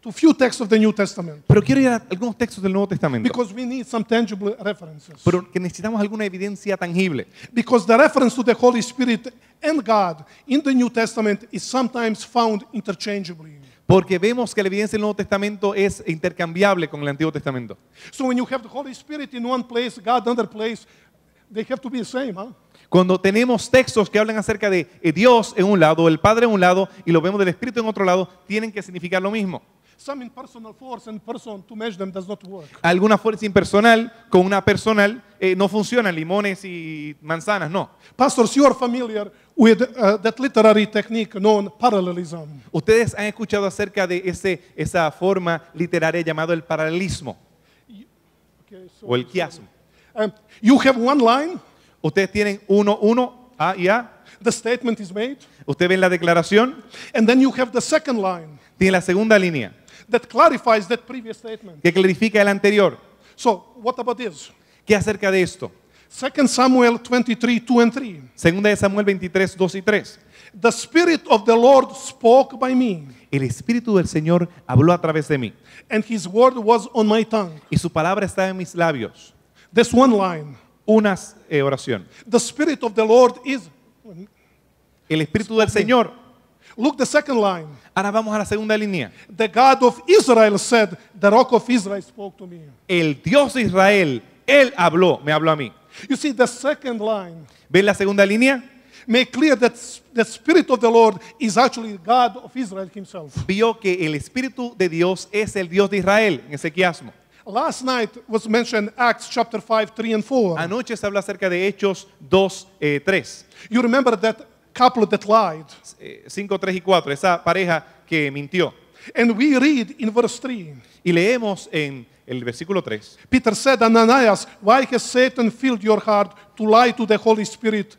to few texts of the New Testament Pero quiero ir a algunos textos del Nuevo Testamento. because we need some tangible references. Pero que necesitamos alguna evidencia tangible. Because the reference to the Holy Spirit and God in the New Testament is sometimes found interchangeably. Porque vemos que la evidencia del Nuevo Testamento es intercambiable con el Antiguo Testamento. So when you have the Holy Spirit in one place, God another place, they have to be the same, huh? Cuando tenemos textos que hablan acerca de Dios en un lado, el Padre en un lado, y lo vemos del Espíritu en otro lado, tienen que significar lo mismo. Some impersonal force and person to measure them does not work. Alguna fuerza impersonal con una personal no funciona, limones y manzanas, no. Pastors, you are familiar with that literary technique known parallelism. Ustedes han escuchado acerca de esa forma literaria llamado el paralelismo Okay, so, o el quiasmo. you have one line, Ustedes tienen uno, A y A. the statement is made, Ustedes ven la declaración, and then you have the second line tiene la segunda línea that clarifies that previous statement. que clarifica el anterior. So, what about this? ¿Qué acerca de esto? 2 Samuel 23, 2 and 3. Segunda de Samuel 23, 2 y 3. The Spirit of the Lord spoke by me, El Espíritu del Señor habló a través de mí and His word was on my tongue. y su palabra está en mis labios. That's one line. Una oración. The Spirit of the Lord is. El Espíritu del Señor. Look the second line. Ahora vamos a la segunda línea. The God of Israel said, the Rock of Israel spoke to me. El Dios de Israel, Él habló, me habló a mí. You see, the second line ¿Ven la segunda línea? make clear that the Spirit of the Lord is actually God of Israel Himself. Vio que el Espíritu de Dios es el Dios de Israel, en ese quiasmo. Last night was mentioned Acts chapter 5, 3 and 4. Anoche se habla acerca de Hechos 2, 3. You remember that couple that lied. 5, 3 y 4, esa pareja que mintió. And we read in verse 3. Y leemos en el versículo 3. Peter said, Ananias, why has Satan filled your heart to lie to the Holy Spirit?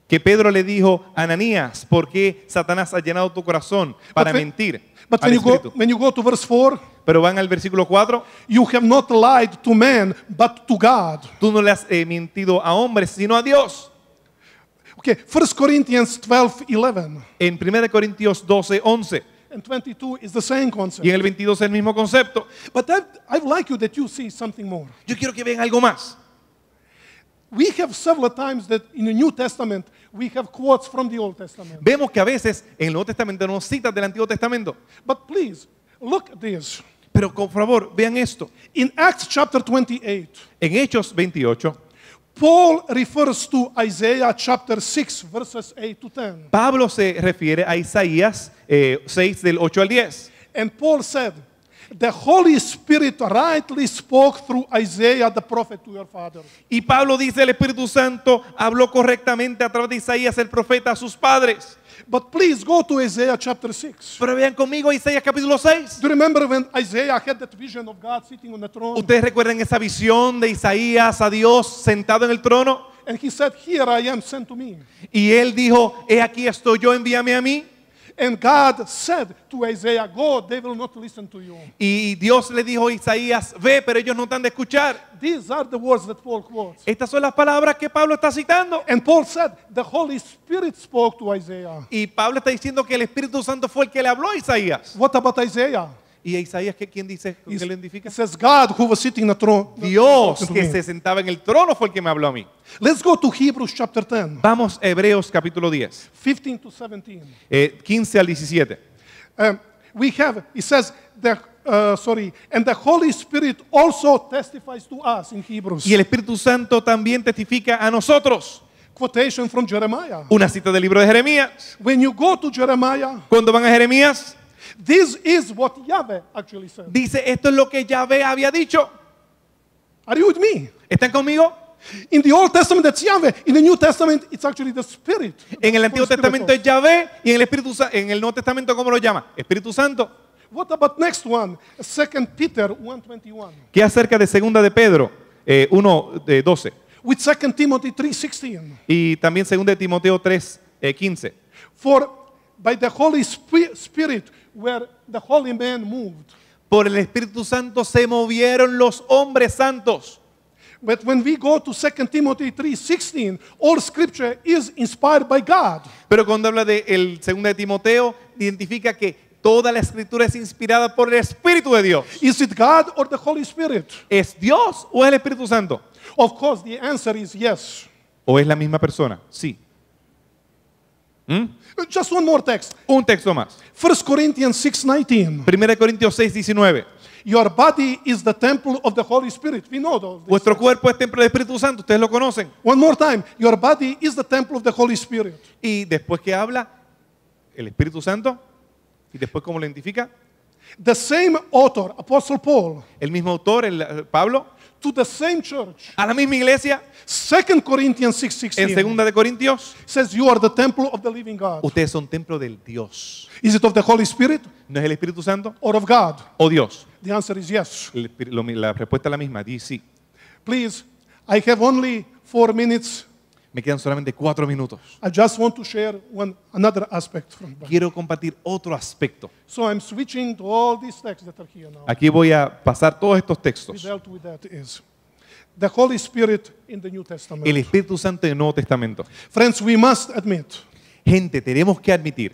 Que Pedro le dijo, Ananías, ¿por qué Satanás ha llenado tu corazón para mentir But al Espíritu? when you go to verse 4, Pero van al versículo 4, you have not lied to man, but to God. tú no le has mentido a hombres, sino a Dios. Okay, 1 Corinthians 12, 11. En 1 Corintios 12, 11, and 22 is the same concept. Y en el 22 el mismo concepto. But I would like you that you see something more. Yo quiero que vean algo más. We have several times that in the New Testament we have quotes from the Old Testament. Vemos que a veces en el Nuevo Testamento nos citas del Antiguo Testamento. But please, look at this. Pero por favor, vean esto. In Acts chapter 28, En Hechos 28, Paul refers to Isaiah chapter 6, verses 8 to 10. Pablo se refiere a Isaías 6 del 8 al 10. And Paul said, the Holy Spirit rightly spoke through Isaiah the prophet to your fathers. Y Pablo dice, el Espíritu Santo habló correctamente a través de Isaías el profeta a sus padres. But please go to Isaiah chapter 6. Pero vean conmigo Isaías capítulo 6. Do you remember when Isaiah had that vision of God sitting on the throne? ¿Ustedes recuerdan esa visión de Isaías a Dios sentado en el trono? And he said, here I am, sent to me. Y él dijo, he aquí estoy yo, envíame a mí. And God said to Isaiah, go, they will not listen to you. Y Dios le dijo a Isaías, ve, pero ellos no están de escuchar. These are the words that Paul quotes. Estas son las palabras que Pablo está citando. And Paul said, the Holy Spirit spoke to Isaiah. Y Pablo está diciendo que el Espíritu Santo fue el que le habló a Isaías. What about Isaiah? ¿Y a Isaías quién dice que le It identifica? says, God who was sitting on the throne. Dios spoke to que me. se sentaba en el trono fue el que me habló a mí. Let's go to Hebrews chapter 10, Vamos a Hebreos capítulo 10, 15 to 17. 15 al 17. We have, it says, and the Holy Spirit also testifies to us in Hebrews. Y el Espíritu Santo también testifica a nosotros. Quotation from Jeremiah. Una cita del libro de Jeremías. When you go to Jeremiah, Cuando van a Jeremías, this is what Yahweh actually said. dice, esto es lo que Yahvé había dicho. Are you with me? ¿Están conmigo? In the Old Testament, that's Yahweh. In the New Testament, it's actually the Spirit. En el The Antiguo Holy Spirit Testamento es also. Yahvé y en el en el Nuevo Testamento, ¿cómo lo llama? Espíritu Santo. What about next one? 2 Peter 1:21. ¿Qué acerca de segunda de Pedro 1:12? With 2 Timothy 3:16. Y también segunda de Timoteo 3:15. For by the Holy Spirit where the holy man moved. Por el Espíritu Santo se movieron los hombres santos. But when we go to 2 Timothy 3:16, all scripture is inspired by God. Pero cuando habla de el segunda de Timoteo, identifica que toda la escritura es inspirada por el Espíritu de Dios. Is it God or the Holy Spirit? ¿Es Dios o es el Espíritu Santo? Of course, the answer is yes. ¿O es la misma persona? Sí. Just one more text. Un texto más. 1 Corinthians 6:19. 1 Corintios 6:19. Your body is the temple of the Holy Spirit. We know those. Vuestro cuerpo es templo del Espíritu Santo, ustedes lo conocen. One more time. Your body is the temple of the Holy Spirit. Y después que habla el Espíritu Santo, y después cómo lo identifica, The same author, Apostle Paul, el mismo autor, Pablo, to the same church, a la misma iglesia, 2 Corinthians en 6:16, segunda de Corintios, says you are the temple of the living God. ustedes son templo del Dios. Is it of the Holy Spirit ¿No es el Espíritu Santo or of God? o Dios? The answer is yes. La respuesta es la misma, dice sí. Please, I have only 4 minutes. Me quedan solamente 4 minutos. I just want to share another aspect from the Bible. Quiero compartir otro aspecto. So I'm switching to all these texts that are here now. Aquí voy a pasar todos estos We textos. dealt with that is the Holy Spirit in the New Testament. El Espíritu Santo en el Nuevo Testamento. Friends, we must admit Gente, tenemos que admitir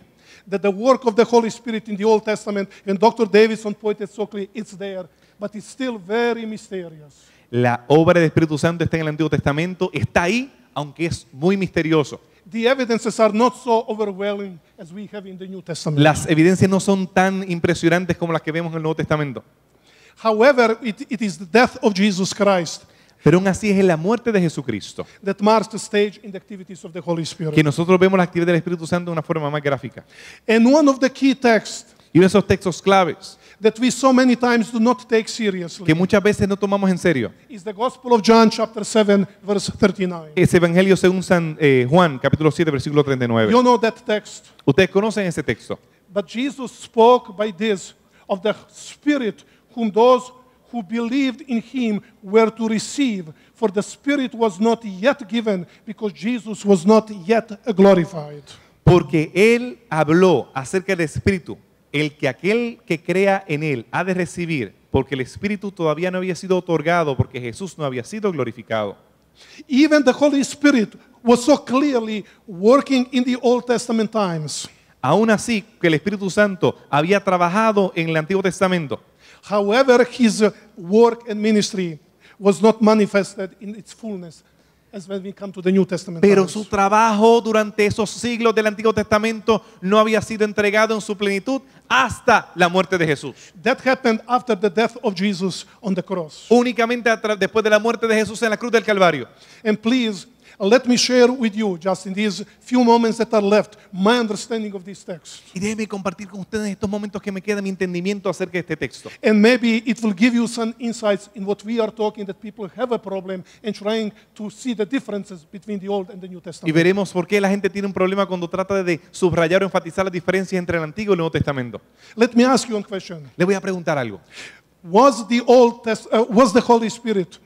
that the work of the Holy Spirit in the Old Testament, and Dr. Davidson pointed so clearly, it's there, but it's still very mysterious. la obra del Espíritu Santo está en el Antiguo Testamento, está ahí, aunque es muy misterioso. The evidences are not so overwhelming as we have in the New Testament. Las evidencias no son tan impresionantes como las que vemos en el Nuevo Testamento. However, it is the death of Jesus Christ Pero aún así es en la muerte de Jesucristo that marks the stage in the activities of the Holy Spirit. que nosotros vemos la actividad del Espíritu Santo de una forma más gráfica. And one of the key texts Y uno de esos textos claves that we so many times do not take seriously que muchas veces no tomamos en serio is the Gospel of John chapter 7 verse 39. es Evangelio según San Juan, capítulo 7, versículo 39. You know that text. Ustedes conocen ese texto. But Jesus spoke by this of the Spirit whom those who believed in him were to receive, for the Spirit was not yet given because Jesus was not yet glorified. Porque Él habló acerca del Espíritu, el que aquel que crea en Él ha de recibir, porque el Espíritu todavía no había sido otorgado, porque Jesús no había sido glorificado. Even the Holy Spirit was so clearly working in the Old Testament times. Aún así, que el Espíritu Santo había trabajado en el Antiguo Testamento. However, his work and ministry was not manifested in its fullness as when we come to the New Testament. Pero times. su trabajo durante esos siglos del Antiguo Testamento no había sido entregado en su plenitud hasta la muerte de Jesús. That happened after the death of Jesus on the cross. Únicamente después de la muerte de Jesús en la cruz del Calvario. And please, let me share with you, just in these few moments that are left, my understanding of this text. Y déjeme compartir con ustedes estos momentos que me quedan mi entendimiento acerca de este texto. And maybe it will give you some insights in what we are talking, that people have a problem and trying to see the differences between the Old and the New Y Testament. veremos por qué la gente tiene un problema cuando trata de subrayar o enfatizar las diferencias entre el Antiguo y el Nuevo Testamento. Let me ask you a question. Le voy a preguntar algo. Was the Holy Spirit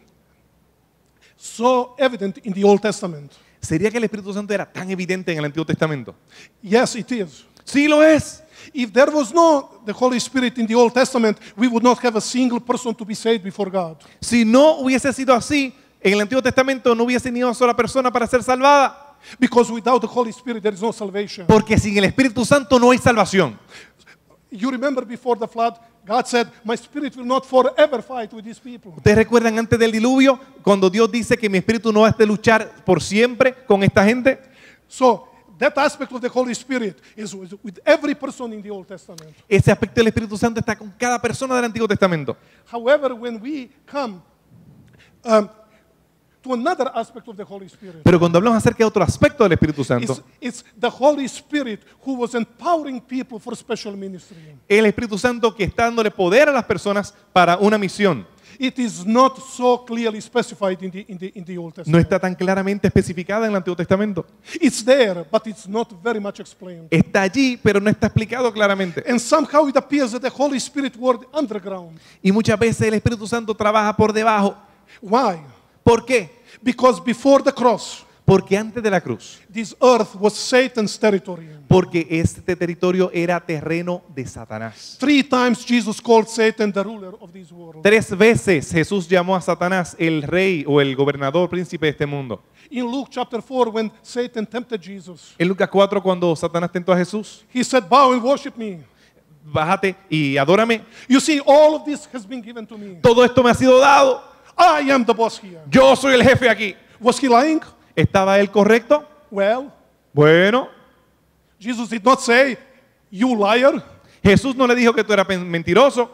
so evident in the Old Testament? ¿Sería que el Espíritu Santo era tan evidente en el Antiguo Testamento? Yes, it is. Sí lo es. If there was no the Holy Spirit in the Old Testament, we would not have a single person to be saved before God. Si no hubiese sido así, en el Antiguo Testamento no hubiese ni una sola persona para ser salvada. Because without the Holy Spirit, there is no salvation. Porque sin el Espíritu Santo no hay salvación. You remember before the flood, God said, my spirit will not forever fight with these people. ¿Ustedes recuerdan antes del diluvio cuando Dios dice que mi espíritu no va a luchar por siempre con esta gente? So that aspect of the Holy Spirit is with every person in the Old Testament. Ese aspecto del Espíritu Santo está con cada persona del Antiguo Testamento. However, when we come to another aspect of the Holy Spirit, Pero cuando hablamos acerca de otro aspecto del Espíritu Santo, it's the Holy Spirit who was empowering people for special ministry. el Espíritu Santo que está dándole poder a las personas para una misión. It is not so clearly specified in the Old No Testament. está tan claramente especificada en el Antiguo Testamento. It's there, but it's not very much explained. Está allí, pero no está explicado claramente. And somehow it appears that the Holy Spirit worked underground. Y muchas veces el Espíritu Santo trabaja por debajo. Why? ¿Por qué? Because before the cross, Porque antes de la cruz, this earth was Satan's territory. porque este territorio era terreno de Satanás. 3 times Jesus called Satan the ruler of this world. 3 veces Jesús llamó a Satanás el rey o el gobernador príncipe de este mundo. In Luke chapter 4, when Satan tempted Jesus, En Lucas 4, cuando Satanás tentó a Jesús, he said, bow and worship me. bájate y adórame. You see, all of this has been given to me. Todo esto me ha sido dado. I am the boss here. Yo soy el jefe aquí. Was he lying? ¿Estaba él correcto? Well, Bueno, Jesus did not say, you liar, Jesús no le dijo que tú eras mentiroso,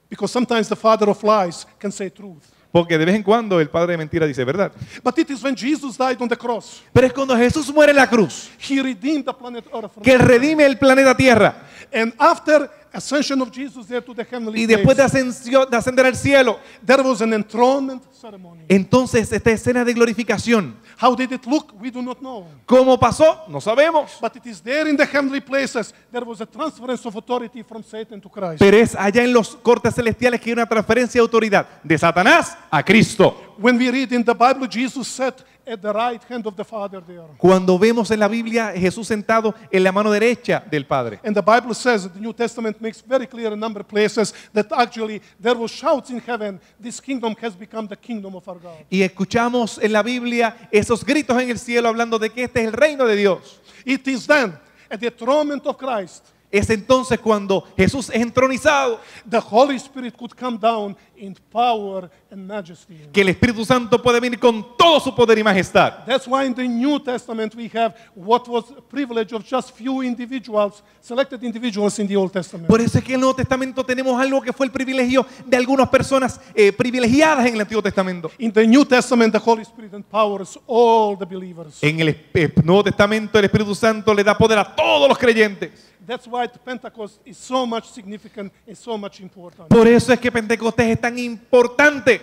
because sometimes the father of lies can say truth. porque de vez en cuando el padre de mentira dice verdad. But it is when Jesus died on the cross, Pero es cuando Jesús muere en la cruz he redeemed the planet Earth from que él redime el planeta Tierra. And after ascension of Jesus there to the heavenly Y después de place, ascender al cielo, there was an enthronement ceremony. entonces esta escena de glorificación, How did it look? We do not know. ¿cómo pasó? No sabemos. But it is there in the heavenly places. There was a transference of authority from Satan to Christ. Pero es allá en los cortes celestiales que hay una transferencia de autoridad de Satanás a Cristo. When we read in the Bible, Jesus sat at the right hand of the Father there. Cuando vemos en la Biblia Jesús sentado en la mano derecha del Padre. And the Bible says, the New Testament makes very clear a number of places that actually there was shouts in heaven, this kingdom has become the kingdom of our God. Y escuchamos en la Biblia esos gritos en el cielo hablando de que este es el reino de Dios. It is then, at the enthronement of Christ, Es entonces cuando Jesús es entronizado the Holy Spirit could come down in power and majesty. que el Espíritu Santo puede venir con todo su poder y majestad. That's why in the New Testament we have what was a privilege of just few individuals, selected individuals in the Old Testament. Por eso es que en el Nuevo Testamento tenemos algo que fue el privilegio de algunas personas privilegiadas en el Antiguo Testamento. In the New Testament, the Holy Spirit empowers all the believers. En el Nuevo Testamento el Espíritu Santo le da poder a todos los creyentes. That's why Pentecost is so much significant and so much important. Por eso es que Pentecostés es tan importante.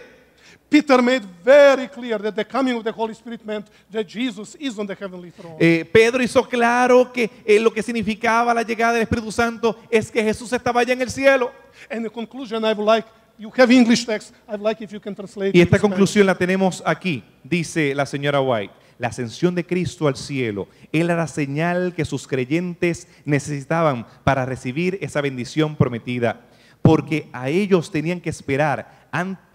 Peter made very clear that the coming of the Holy Spirit meant that Jesus is on the heavenly throne. Pedro hizo claro que lo que significaba la llegada del Espíritu Santo es que Jesús estaba allá en el cielo. And in conclusion, I would like, you have English text, I'd like if you can translate Y it esta to Spanish. conclusión la tenemos aquí, dice la señora White. La ascensión de Cristo al cielo era la señal que sus creyentes necesitaban para recibir esa bendición prometida, porque a ellos tenían que esperar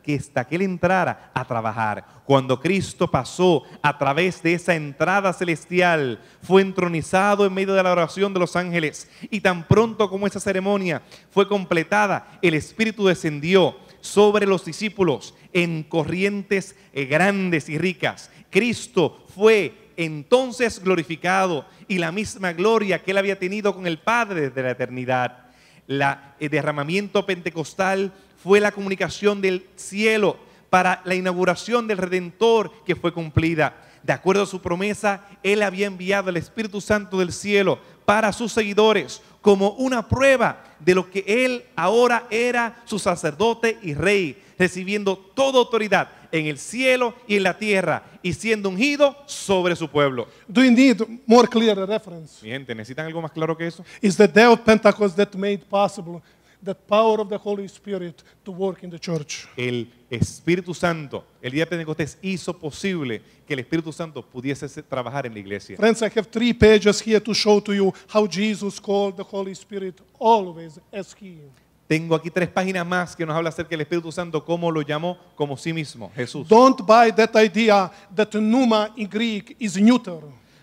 que hasta que Él entrara a trabajar. Cuando Cristo pasó a través de esa entrada celestial, fue entronizado en medio de la oración de los ángeles. Y tan pronto como esa ceremonia fue completada, el Espíritu descendió sobre los discípulos en corrientes grandes y ricas. Cristo fue entonces glorificado y la misma gloria que Él había tenido con el Padre desde la eternidad. El derramamiento pentecostal fue la comunicación del cielo para la inauguración del Redentor que fue cumplida. De acuerdo a su promesa, Él había enviado el Espíritu Santo del cielo para sus seguidores como una prueba de lo que Él ahora era su sacerdote y rey, recibiendo toda autoridad en el cielo y en la tierra y siendo ungido sobre su pueblo. Do you need more clear reference? Mi gente, ¿necesitan algo más claro que eso? It's the day of Pentecost that made possible the power of the Holy Spirit to work in the church. El Espíritu Santo, el día de Pentecostés hizo posible que el Espíritu Santo pudiese trabajar en la iglesia. Friends, I have 3 pages here to show to you how Jesus called the Holy Spirit always as He. Tengo aquí 3 páginas más que nos habla acerca del Espíritu Santo, cómo lo llamó como sí mismo, Jesús. Don't buy that idea that pneuma in Greek is neuter.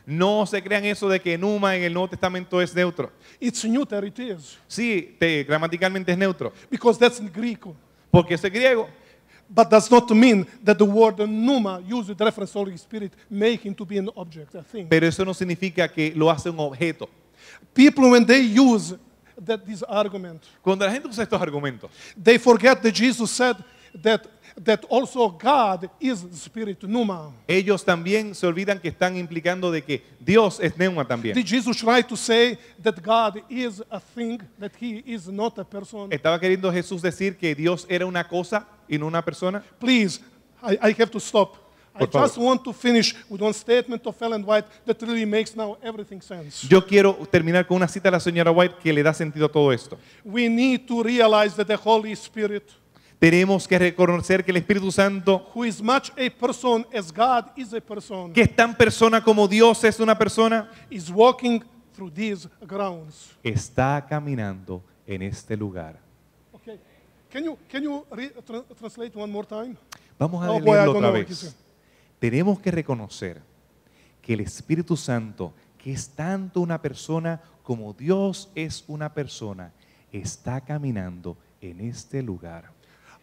No se crean eso de que pneuma en el Nuevo Testamento es neutro. It's neuter, it is. Sí, gramaticalmente es neutro, Because that's in Greek. porque es griego. But does not mean that the word pneuma used with reference to Holy Spirit make him to be an object, a thing. Pero eso no significa que lo hace un objeto. People, when they use this argument, Cuando la gente usa estos argumentos, they forget that Jesus said that also God is spirit, pneuma. ellos también se olvidan que están implicando de que Dios es neuma también. Did Jesus try to say that God is a thing, that He is not a person? ¿Estaba queriendo Jesús decir que Dios era una cosa y no una persona? Please, I have to stop. I Por favor. just want to finish with one statement of Ellen White that really makes now everything sense. Yo quiero terminar con una cita de la señora White que le da sentido a todo esto. We need to realize that the Holy Spirit, Tenemos que reconocer que el Espíritu Santo, who is much a person as God is a person, que es tan persona como Dios es una persona, is walking through these grounds. está caminando en este lugar. Okay. Can you translate one more time? Vamos a Oh, boy, I leerlo don't otra know what he vez. said. Tenemos que reconocer que el Espíritu Santo, que es tanto una persona como Dios es una persona, está caminando en este lugar.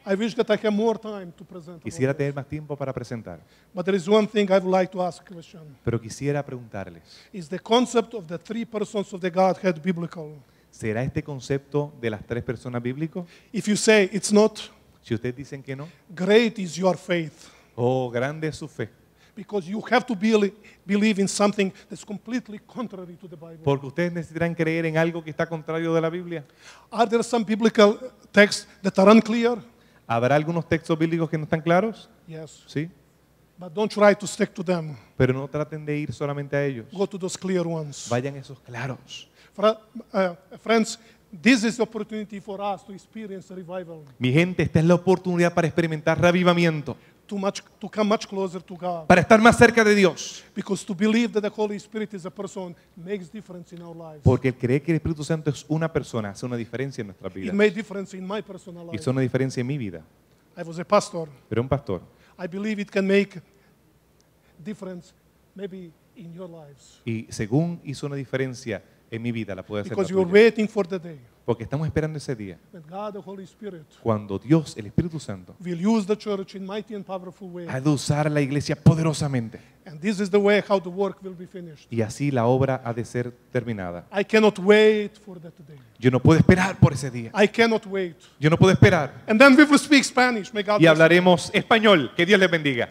I wish that I had more time to present. Quisiera about tener más tiempo para presentar, this. But there is one thing I would like to ask a question. pero quisiera preguntarles, Is the concept of the 3 persons of the Godhead biblical? ¿será este concepto de las 3 personas bíblico? If you say it's not, Si ustedes dicen que no, great is your faith. oh, grande es su fe, Because you have to believe in something that's completely contrary to the Bible. porque ustedes necesitarán creer en algo que está contrario de la Biblia. Are there some biblical texts that are unclear? ¿Habrá algunos textos bíblicos que no están claros? Yes. Sí, But don't try to stick to them. pero no traten de ir solamente a ellos. Go to those clear ones. Vayan a esos claros. Friends, this is the opportunity for us to experience revival, Mi gente, esta es la oportunidad para experimentar revivamiento, to come much closer to God. para estar más cerca de Dios. Because to believe that the Holy Spirit is a person makes difference in our lives. Porque el creer que el Espíritu Santo es una persona hace una diferencia en nuestras It vidas. made difference in my personal Hizo life. una diferencia en mi vida. I was a pastor. Pero un pastor. I believe it can make difference maybe in your lives. Y según hizo una diferencia en mi vida, la puede hacer la Because you're tuya. waiting for the day Porque estamos esperando ese día. when God, the Holy Spirit, Cuando Dios, el Espíritu Santo, will use the church in mighty and powerful way. ha de usar a la iglesia poderosamente. And this is the way how the work will be finished. Y así la obra ha de ser terminada. I cannot wait for that day. Yo no puedo esperar por ese día. I cannot wait. Yo no puedo esperar. And then we will speak Spanish. May God Y bless you. hablaremos español. Que Dios les bendiga.